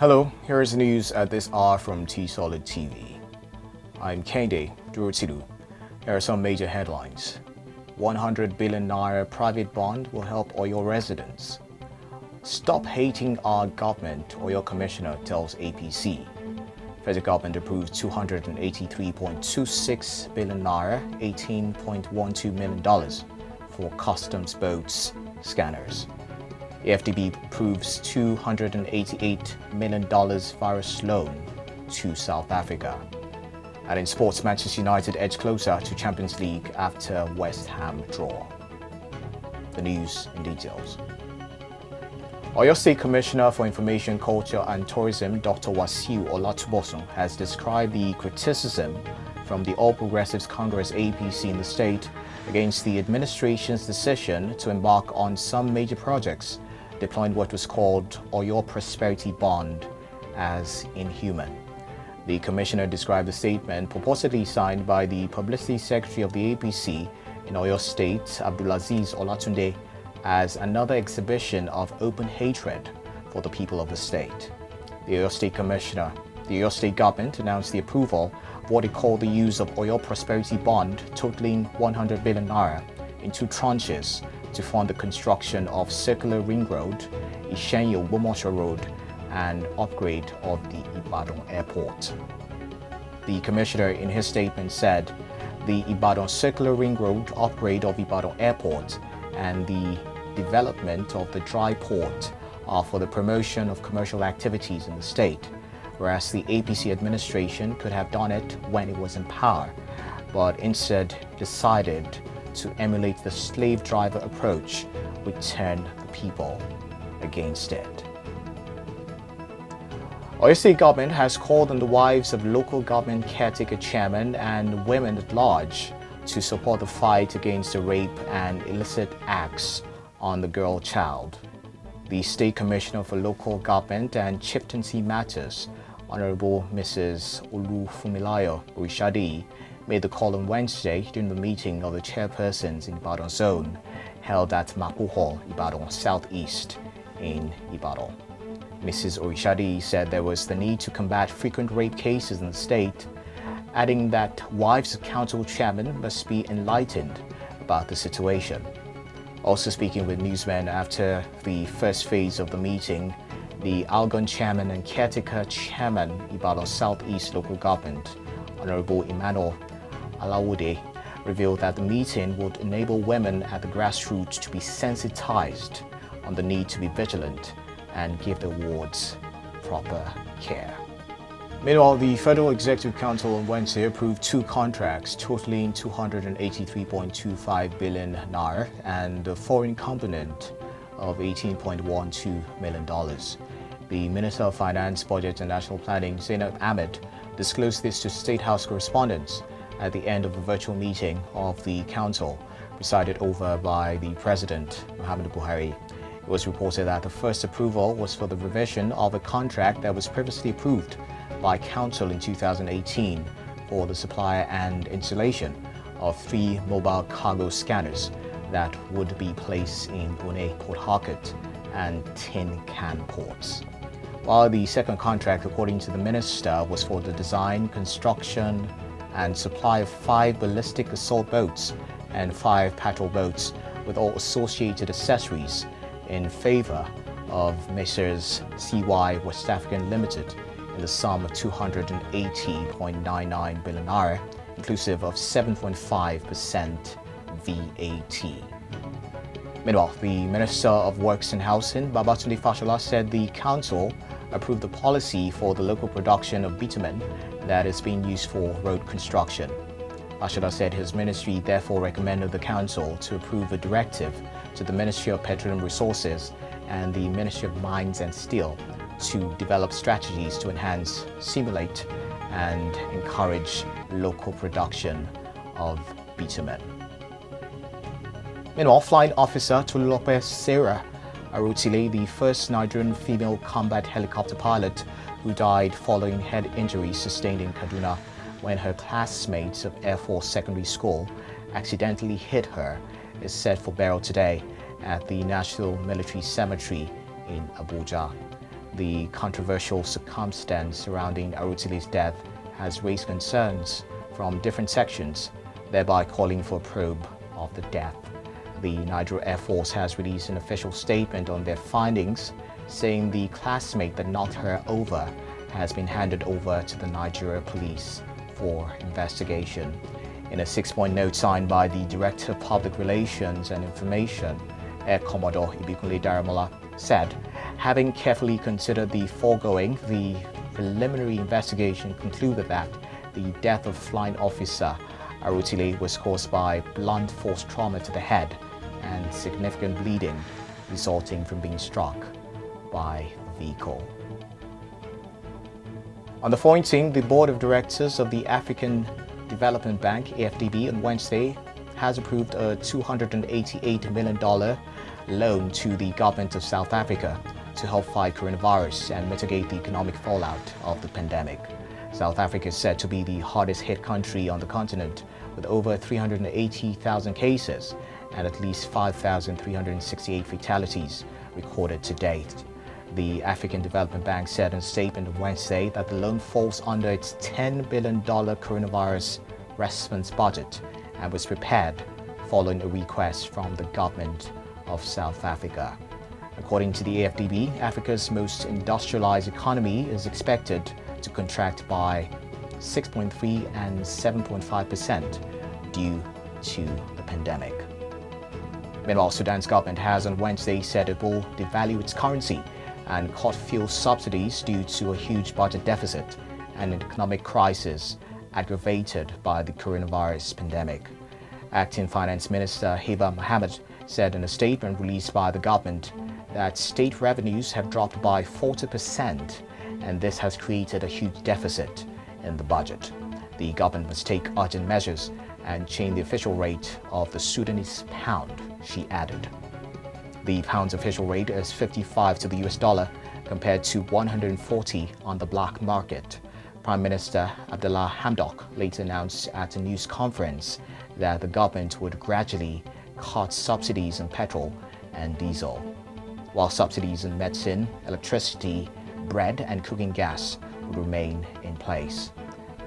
Hello, here is the news at this hour from Tstv. I'm Kende Durutilu. Here are some major headlines. 100 billion naira private bond will help Oyo residents. Stop hating our government, Oyo Commissioner tells APC. Federal government approves 283.26 billion naira, $18.12 million for customs boats scanners. AFDB approves $288 million virus loan to South Africa. And in sports, Manchester United edge closer to Champions League after West Ham draw. The news in details. Oyo State Commissioner for Information, Culture and Tourism, Dr. Wasiu Olatubosun, has described the criticism from the All Progressives Congress APC in the state against the administration's decision to embark on some major projects, deploying what was called Oyo Prosperity Bond as inhuman. The commissioner described the statement purportedly signed by the Publicity Secretary of the APC in Oyo State, Abdulaziz Olatunde, as another exhibition of open hatred for the people of the state. The Oyo State government announced the approval of what it called the use of Oyo Prosperity Bond totaling 100 billion naira in two tranches to fund the construction of Circular Ring Road, Ishenyo-Bomosho Road, and upgrade of the Ibadan Airport. The commissioner in his statement said the Ibadan Circular Ring Road upgrade of Ibadan Airport and the development of the dry port are for the promotion of commercial activities in the state, whereas the APC administration could have done it when it was in power, but instead decided to emulate the slave driver approach which turned the people against it. Oyo State government has called on the wives of local government caretaker chairmen and women at large to support the fight against the rape and illicit acts on the girl child. The State Commissioner for Local Government and Chieftaincy Matters, Honorable Mrs. Olufunmilayo Orishade, made the call on Wednesday during the meeting of the chairpersons in Ibadan Zone held at Mapu Hall, Ibadan Southeast in Ibadan. Mrs. Orishade said there was the need to combat frequent rape cases in the state, adding that wives of council chairmen must be enlightened about the situation. Also speaking with newsmen after the first phase of the meeting, the Algon chairman and caretaker chairman, Ibadan Southeast Local Government, Honorable Emmanuel Alawude, revealed that the meeting would enable women at the grassroots to be sensitized on the need to be vigilant and give the wards proper care. Meanwhile, the Federal Executive Council on Wednesday approved two contracts totaling 283.25 billion naira and the foreign component of $18.12 million. The Minister of Finance, Budget and National Planning, Zainab Ahmed, disclosed this to State House correspondents at the end of a virtual meeting of the Council, presided over by the President, Muhammadu Buhari. It was reported that the first approval was for the revision of a contract that was previously approved by Council in 2018 for the supply and installation of 3 mobile cargo scanners that would be placed in One Port Harcourt and Tin Can ports. While the second contract, according to the minister, was for the design, construction and supply of 5 ballistic assault boats and 5 patrol boats with all associated accessories in favor of Messrs. CY West African Limited in the sum of 280.99 billion naira, inclusive of 7.5% VAT. Meanwhile, the Minister of Works and Housing, Babatunde Fashola, said the Council approved the policy for the local production of bitumen that is being used for road construction. Fashola said his ministry therefore recommended the Council to approve a directive to the Ministry of Petroleum Resources and the Ministry of Mines and Steel to develop strategies to enhance, stimulate, and encourage local production of bitumen. Meanwhile, Flying Officer Tolulope Sarah Arutile, the first Nigerian female combat helicopter pilot who died following head injuries sustained in Kaduna when her classmates of Air Force Secondary School accidentally hit her, is set for burial today at the National Military Cemetery in Abuja. The controversial circumstance surrounding Arutili's death has raised concerns from different sections, thereby calling for a probe of the death. The Nigeria Air Force has released an official statement on their findings, saying the classmate that knocked her over has been handed over to the Nigeria police for investigation. In a 6-point note signed by the Director of Public Relations and Information, Air Commodore Ibikunle Daramola said, having carefully considered the foregoing, the preliminary investigation concluded that the death of Flying Officer Arutile was caused by blunt force trauma to the head and significant bleeding resulting from being struck by the vehicle. On the foreign team, the Board of Directors of the African Development Bank, AFDB, on Wednesday has approved a $288 million loan to the government of South Africa to help fight coronavirus and mitigate the economic fallout of the pandemic. South Africa is said to be the hardest hit country on the continent, with over 380,000 cases and at least 5,368 fatalities recorded to date. The African Development Bank said in a statement on Wednesday that the loan falls under its $10 billion coronavirus response budget and was prepared following a request from the government of South Africa. According to the AFDB, Africa's most industrialized economy is expected to contract by 6.3% and 7.5% due to the pandemic. Meanwhile, Sudan's government has on Wednesday said it will devalue its currency and cut fuel subsidies due to a huge budget deficit and an economic crisis aggravated by the coronavirus pandemic. Acting Finance Minister Hiba Mohammed said in a statement released by the government that state revenues have dropped by 40%, and this has created a huge deficit in the budget. The government must take urgent measures and change the official rate of the Sudanese pound, she added. The pound's official rate is 55 to the US dollar compared to 140 on the black market. Prime Minister Abdullah Hamdok later announced at a news conference that the government would gradually cut subsidies on petrol and diesel, while subsidies on medicine, electricity, bread and cooking gas would remain in place.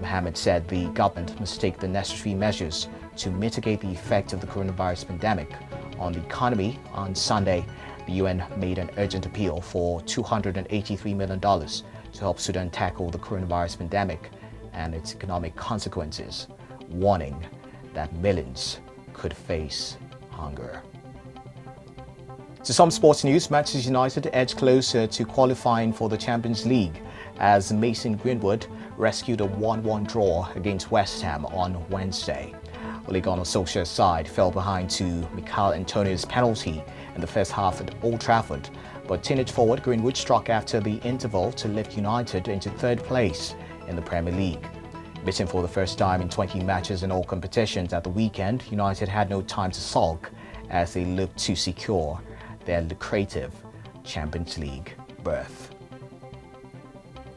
Mohammed said the government must take the necessary measures to mitigate the effect of the coronavirus pandemic on the economy. On Sunday, the UN made an urgent appeal for $283 million to help Sudan tackle the coronavirus pandemic and its economic consequences, warning that millions could face hunger. To some sports news, Manchester United edged closer to qualifying for the Champions League as Mason Greenwood rescued a 1-1 draw against West Ham on Wednesday. Ole Gunnar Solskjaer's side fell behind to Mikel Antonio's penalty in the first half at Old Trafford, but teenage forward Greenwood struck after the interval to lift United into third place in the Premier League. Missing for the first time in 20 matches in all competitions at the weekend, United had no time to sulk as they looked to secure their lucrative Champions League berth.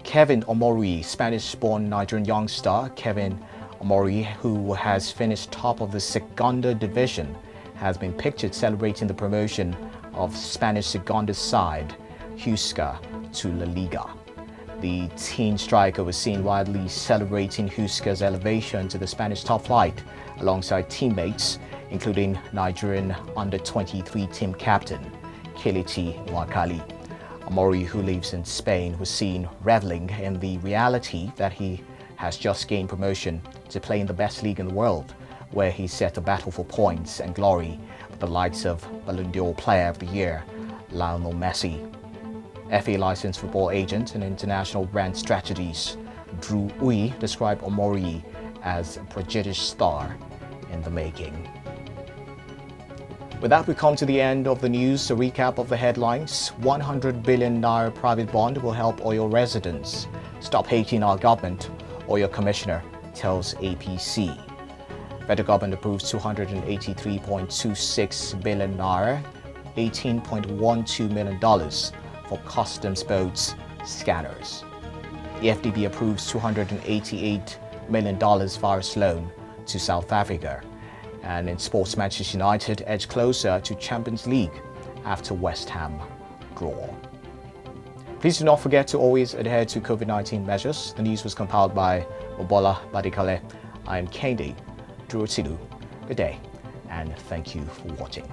Kevin Omori, Spanish-born Nigerian youngster Kevin Omori, who has finished top of the Segunda Division, has been pictured celebrating the promotion of Spanish Segunda side Huesca to La Liga. The teen striker was seen widely celebrating Huesca's elevation to the Spanish top flight alongside teammates, including Nigerian under-23 team captain Kelechi Nwakali. Omori, who lives in Spain, was seen reveling in the reality that he has just gained promotion to play in the best league in the world, where he set a battle for points and glory with the likes of Ballon d'Or Player of the Year, Lionel Messi. FA licensed football agent and international brand strategist Drew Uy described Omori as a prodigious star in the making. With that, we come to the end of the news. A recap of the headlines. 100 billion naira private bond will help oil residents. Stop hating our government, oil commissioner tells APC. Federal government approves 283.26 billion naira, $18.12 million for customs boats scanners. The AFDB approves $288 million virus loan to South Africa. And in sports, Manchester United edge closer to Champions League after West Ham draw. Please do not forget to always adhere to COVID-19 measures. The news was compiled by Obola Badikale. I am Kendi Druotilu. Good day, and thank you for watching.